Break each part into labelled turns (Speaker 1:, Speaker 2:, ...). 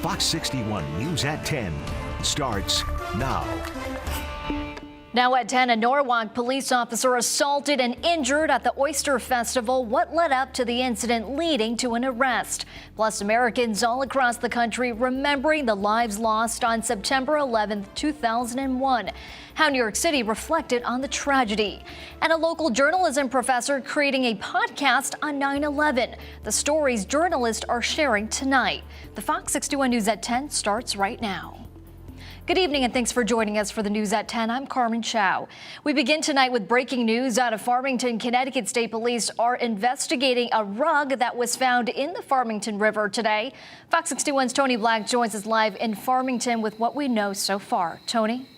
Speaker 1: Fox 61 News at 10 starts now.
Speaker 2: Now at 10, a Norwalk police officer assaulted and injured at the Oyster Festival. What led up to the incident leading to an arrest? Plus, Americans all across the country remembering the lives lost on September 11, 2001. How New York City reflected on the tragedy. And a local journalism professor creating a podcast on 9/11. The stories journalists are sharing tonight. The Fox 61 News at 10 starts right now. Good evening and thanks for joining us for the News at 10. I'm Carmen Chow. We begin tonight with breaking news out of Farmington. Connecticut State Police are investigating a rug that was found in the Farmington River today. Fox 61's Tony Black joins us live in Farmington with what we know so far. Tony?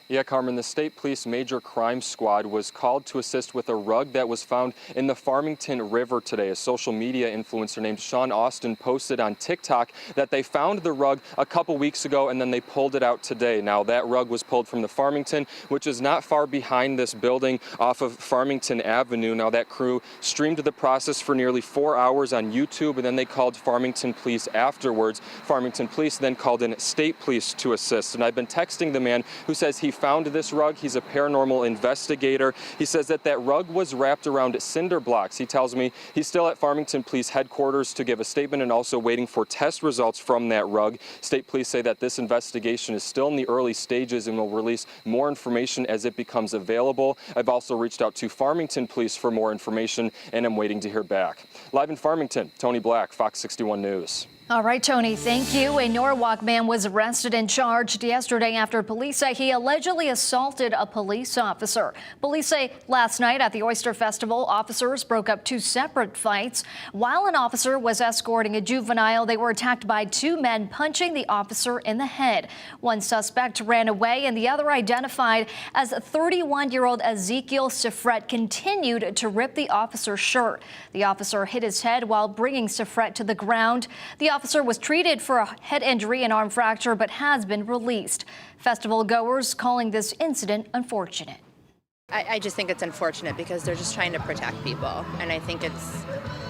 Speaker 3: Yeah, Carmen, the State Police Major Crime Squad was called to assist with a rug that was found in the Farmington River today. A social media influencer named Sean Austin posted on TikTok that they found the rug a couple weeks ago and then they pulled it out today. Now, that rug was pulled from the Farmington, which is not far behind this building off of Farmington Avenue. Now, that crew streamed the process for nearly 4 hours on YouTube, and then they called Farmington Police afterwards. Farmington Police then called in State Police to assist. And I've been texting the man who says he found this rug. He's a paranormal investigator. He says that rug was wrapped around cinder blocks. He tells me he's still at Farmington Police headquarters to give a statement and also waiting for test results from that rug. State Police say that this investigation is still in the early stages and will release more information as it becomes available. I've also reached out to Farmington Police for more information and I'm waiting to hear back. Live in Farmington, Tony Black, Fox 61 News.
Speaker 2: All right, Tony, thank you. A Norwalk man was arrested and charged yesterday after police say he allegedly assaulted a police officer. Police say last night at the Oyster Festival, officers broke up two separate fights. While an officer was escorting a juvenile, they were attacked by two men punching the officer in the head. One suspect ran away and the other, identified as 31-year-old Ezekiel Sifret, continued to rip the officer's shirt. The officer hit his head while bringing Sifret to the ground. The officer was treated for a head injury and arm fracture but has been released. Festival goers calling this incident unfortunate.
Speaker 4: I just think it's unfortunate because they're just trying to protect people, and I think it's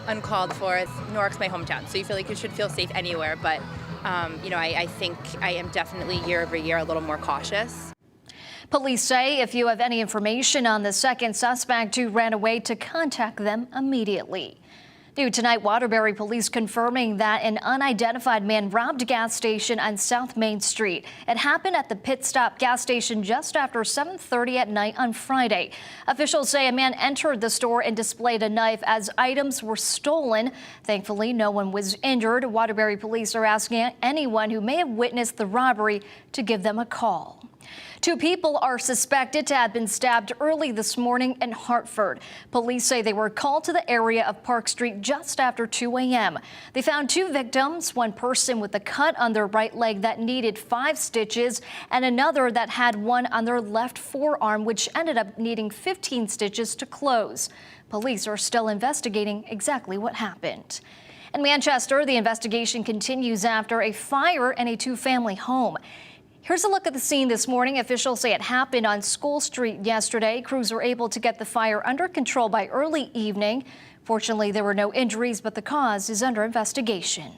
Speaker 4: uncalled for. Newark's my hometown, so you feel like you should feel safe anywhere, but I think I am definitely year over year a little more cautious.
Speaker 2: Police say if you have any information on the second suspect who ran away, to contact them immediately. New tonight, Waterbury police confirming that an unidentified man robbed a gas station on South Main Street. It happened at the Pit Stop gas station just after 7:30 at night on Friday. Officials say a man entered the store and displayed a knife as items were stolen. Thankfully, no one was injured. Waterbury police are asking anyone who may have witnessed the robbery to give them a call. Two people are suspected to have been stabbed early this morning in Hartford. Police say they were called to the area of Park Street just after 2 a.m. They found two victims, one person with a cut on their right leg that needed 5 stitches and another that had one on their left forearm, which ended up needing 15 stitches to close. Police are still investigating exactly what happened. In Manchester, the investigation continues after a fire in a two-family home. Here's a look at the scene this morning. Officials say it happened on School Street yesterday. Crews were able to get the fire under control by early evening. Fortunately, there were no injuries, but the cause is under investigation.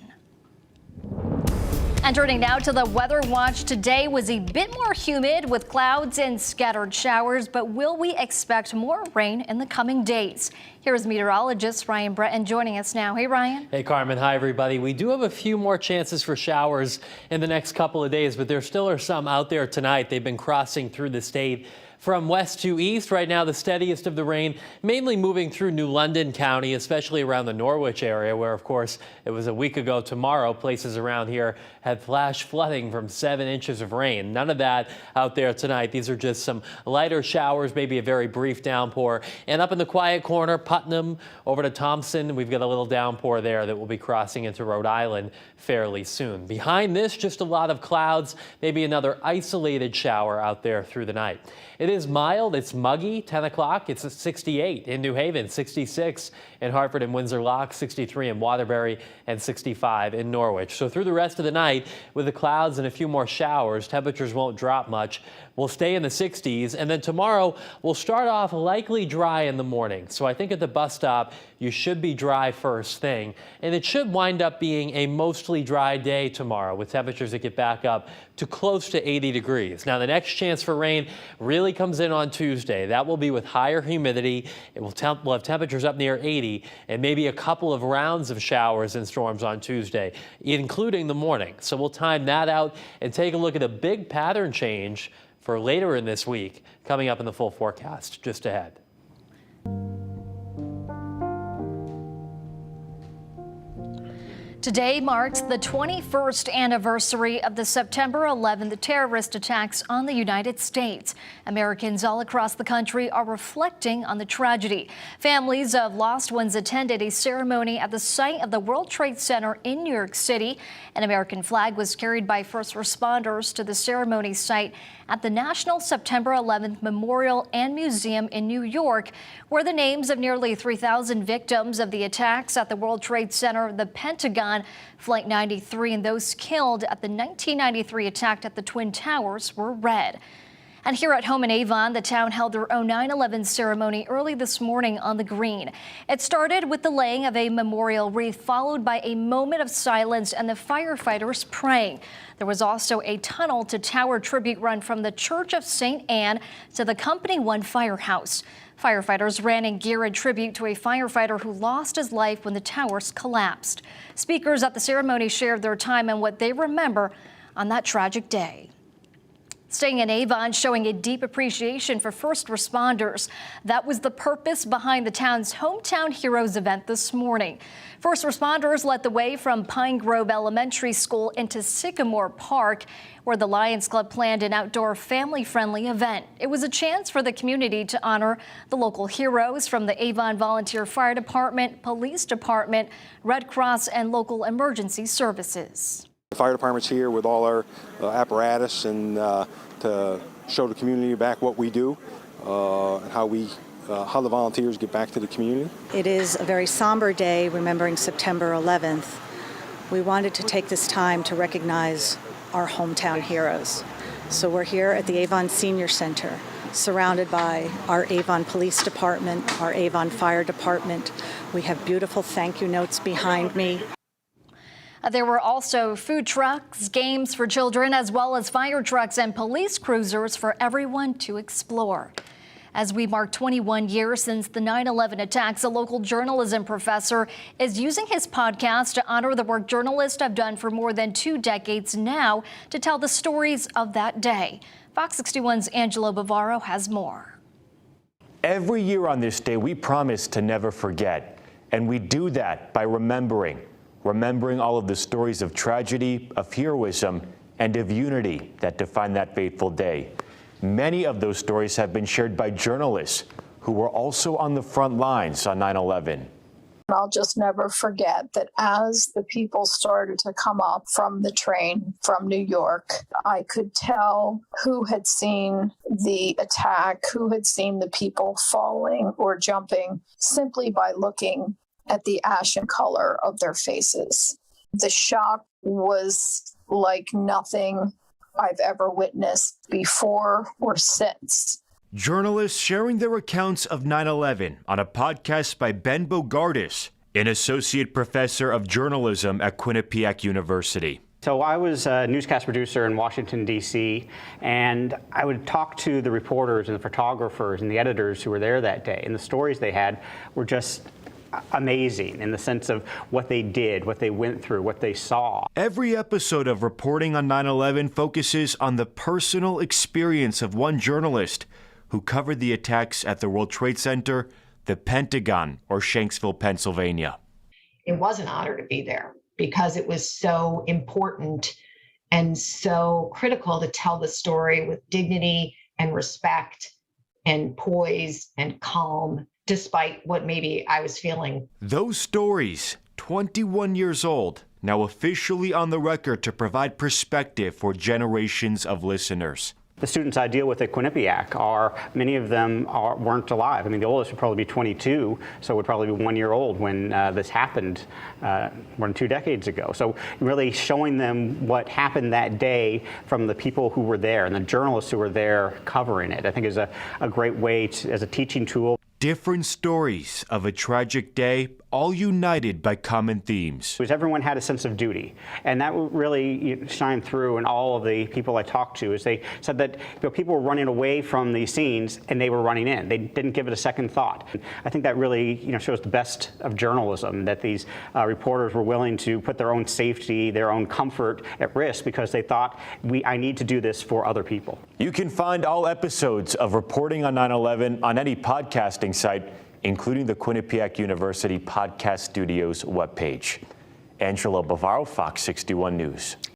Speaker 2: And turning now to the weather watch, today was a bit more humid with clouds and scattered showers, but will we expect more rain in the coming days? Here is meteorologist Ryan Breton joining us now. Hey, Ryan.
Speaker 5: Hey, Carmen. Hi, everybody. We do have a few more chances for showers in the next couple of days, but there still are some out there tonight. They've been crossing through the state from west to east. Right now, the steadiest of the rain mainly moving through New London County, especially around the Norwich area, where, of course, it was a week ago tomorrow. Places around here had flash flooding from 7 inches of rain. None of that out there tonight. These are just some lighter showers, maybe a very brief downpour. And up in the quiet corner, Putnam over to Thompson, we've got a little downpour there that will be crossing into Rhode Island fairly soon. Behind this, just a lot of clouds, maybe another isolated shower out there through the night. It is mild, it's muggy, 10 o'clock, it's at 68 in New Haven, 66 in Hartford and Windsor Lock, 63 in Waterbury, and 65 in Norwich. So through the rest of the night, with the clouds and a few more showers, temperatures won't drop much. We'll stay in the 60s, and then tomorrow we'll start off likely dry in the morning. So I think at the bus stop, you should be dry first thing, and it should wind up being a mostly dry day tomorrow with temperatures that get back up to close to 80 degrees. Now, the next chance for rain really comes in on Tuesday. That will be with higher humidity. We'll have temperatures up near 80 and maybe a couple of rounds of showers and storms on Tuesday, including the morning. So we'll time that out and take a look at a big pattern change for later in this week, coming up in the full forecast just ahead.
Speaker 2: Today marks the 21st anniversary of the September 11th terrorist attacks on the United States. Americans all across the country are reflecting on the tragedy. Families of lost ones attended a ceremony at the site of the World Trade Center in New York City. An American flag was carried by first responders to the ceremony site at the National September 11th Memorial and Museum in New York, where the names of nearly 3,000 victims of the attacks at the World Trade Center, the Pentagon, Flight 93, and those killed at the 1993 attack at the Twin Towers were read. And here at home in Avon, the town held their own 9/11 ceremony early this morning on the green. It started with the laying of a memorial wreath, followed by a moment of silence and the firefighters praying. There was also a tunnel to tower tribute run from the Church of St. Anne to the Company 1 firehouse. Firefighters ran in gear in tribute to a firefighter who lost his life when the towers collapsed. Speakers at the ceremony shared their time and what they remember on that tragic day. Staying in Avon, showing a deep appreciation for first responders. That was the purpose behind the town's Hometown Heroes event this morning. First responders led the way from Pine Grove Elementary School into Sycamore Park, where the Lions Club planned an outdoor family-friendly event. It was a chance for the community to honor the local heroes from the Avon Volunteer Fire Department, Police Department, Red Cross, and local emergency services.
Speaker 6: The fire department's here with all our apparatus and to show the community back what we do and how the volunteers get back to the community.
Speaker 7: It is a very somber day remembering September 11th. We wanted to take this time to recognize our hometown heroes. So we're here at the Avon Senior Center, surrounded by our Avon Police Department, our Avon Fire Department. We have beautiful thank you notes behind me.
Speaker 2: There were also food trucks, games for children, as well as fire trucks and police cruisers for everyone to explore. As we mark 21 years since the 9/11 attacks, a local journalism professor is using his podcast to honor the work journalists have done for more than 2 decades now to tell the stories of that day. Fox 61's Angelo Bavaro has more.
Speaker 8: Every year on this day, we promise to never forget. And we do that by remembering all of the stories of tragedy, of heroism, and of unity that define that fateful day. Many of those stories have been shared by journalists who were also on the front lines on 9/11.
Speaker 9: I'll just never forget that as the people started to come up from the train from New York, I could tell who had seen the attack, who had seen the people falling or jumping, simply by looking at the ashen color of their faces. The shock was like nothing I've ever witnessed before or since.
Speaker 8: Journalists sharing their accounts of 9/11 on a podcast by Ben Bogardus, an associate professor of journalism at Quinnipiac University.
Speaker 10: So I was a newscast producer in Washington, D.C., and I would talk to the reporters and the photographers and the editors who were there that day, and the stories they had were just amazing in the sense of what they did, what they went through, what they saw.
Speaker 8: Every episode of Reporting on 9/11 focuses on the personal experience of one journalist who covered the attacks at the World Trade Center, the Pentagon, or Shanksville, Pennsylvania.
Speaker 11: It was an honor to be there because it was so important and so critical to tell the story with dignity and respect and poise and calm, despite what maybe I was feeling.
Speaker 8: Those stories, 21 years old, now officially on the record to provide perspective for generations of listeners.
Speaker 10: The students I deal with at Quinnipiac many of them weren't alive. I mean, the oldest would probably be 22, so would probably be 1 year old when this happened more than 2 decades ago. So really showing them what happened that day from the people who were there and the journalists who were there covering it, I think is a great way as a teaching tool.
Speaker 8: Different stories of a tragic day, all united by common themes.
Speaker 10: Because everyone had a sense of duty, and that really shined through in all of the people I talked to. As they said that people were running away from these scenes and they were running in. They didn't give it a second thought. I think that really shows the best of journalism, that these reporters were willing to put their own safety, their own comfort at risk because they thought, I need to do this for other people.
Speaker 8: You can find all episodes of Reporting on 9/11 on any podcasting site, including the Quinnipiac University Podcast Studios webpage. Angelo Bavaro, Fox 61 News.